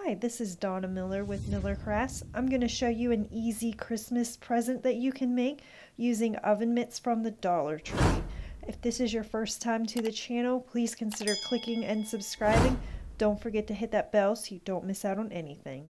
Hi, this is Donna Miller with Miller Crafts. I'm going to show you an easy Christmas present that you can make using oven mitts from the Dollar Tree. If this is your first time to the channel, please consider clicking and subscribing. Don't forget to hit that bell so you don't miss out on anything.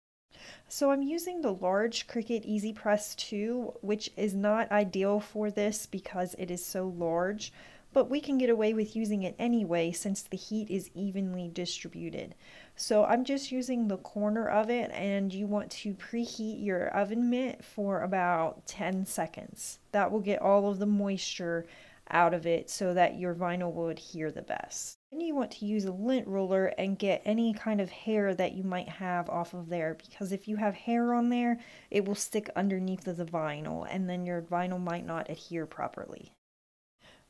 So I'm using the large Cricut Easy Press 2, which is not ideal for this because it is so large, but we can get away with using it anyway since the heat is evenly distributed. So I'm just using the corner of it, and you want to preheat your oven mitt for about 10 seconds. That will get all of the moisture out of it so that your vinyl will adhere the best. Then you want to use a lint roller and get any kind of hair that you might have off of there, because if you have hair on there, it will stick underneath of the vinyl and then your vinyl might not adhere properly.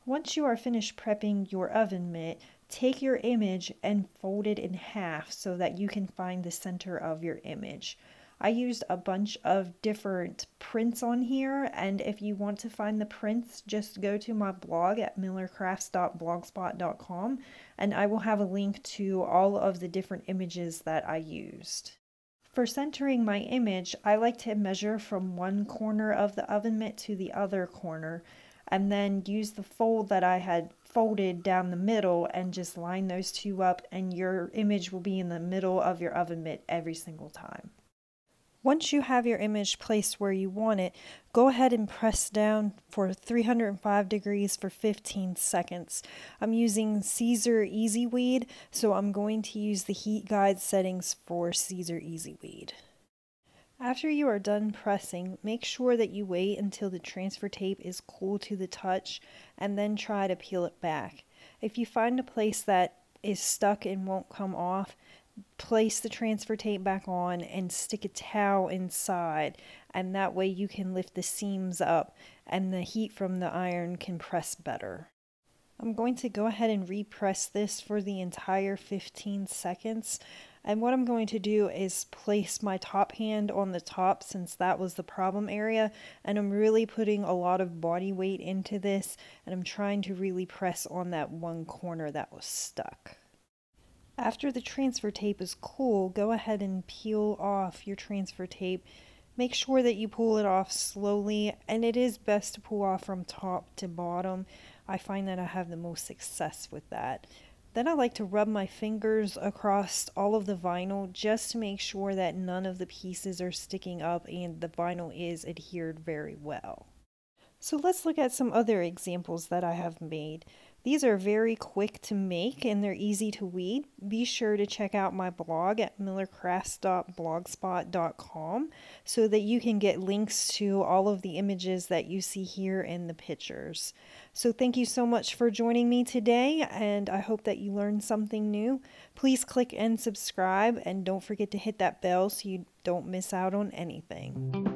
Once you are finished prepping your oven mitt, take your image and fold it in half so that you can find the center of your image. I used a bunch of different prints on here, and if you want to find the prints, just go to my blog at millercrafts.blogspot.com and I will have a link to all of the different images that I used. For centering my image, I like to measure from one corner of the oven mitt to the other corner, and then use the fold that I had folded down the middle and just line those two up, and your image will be in the middle of your oven mitt every single time. Once you have your image placed where you want it, go ahead and press down for 305 degrees for 15 seconds. I'm using Caesar Easy Weed, so I'm going to use the heat guide settings for Caesar Easy Weed. After you are done pressing, make sure that you wait until the transfer tape is cool to the touch and then try to peel it back. If you find a place that is stuck and won't come off, place the transfer tape back on and stick a towel inside, and that way you can lift the seams up and the heat from the iron can press better. I'm going to go ahead and repress this for the entire 15 seconds. And what I'm going to do is place my top hand on the top, since that was the problem area, and I'm really putting a lot of body weight into this, and I'm trying to really press on that one corner that was stuck. After the transfer tape is cool, go ahead and peel off your transfer tape. Make sure that you pull it off slowly, and it is best to pull off from top to bottom. I find that I have the most success with that. Then I like to rub my fingers across all of the vinyl just to make sure that none of the pieces are sticking up and the vinyl is adhered very well. So let's look at some other examples that I have made. These are very quick to make and they're easy to weed. Be sure to check out my blog at millercrafts.blogspot.com so that you can get links to all of the images that you see here in the pictures. So thank you so much for joining me today, and I hope that you learned something new. Please click and subscribe, and don't forget to hit that bell so you don't miss out on anything.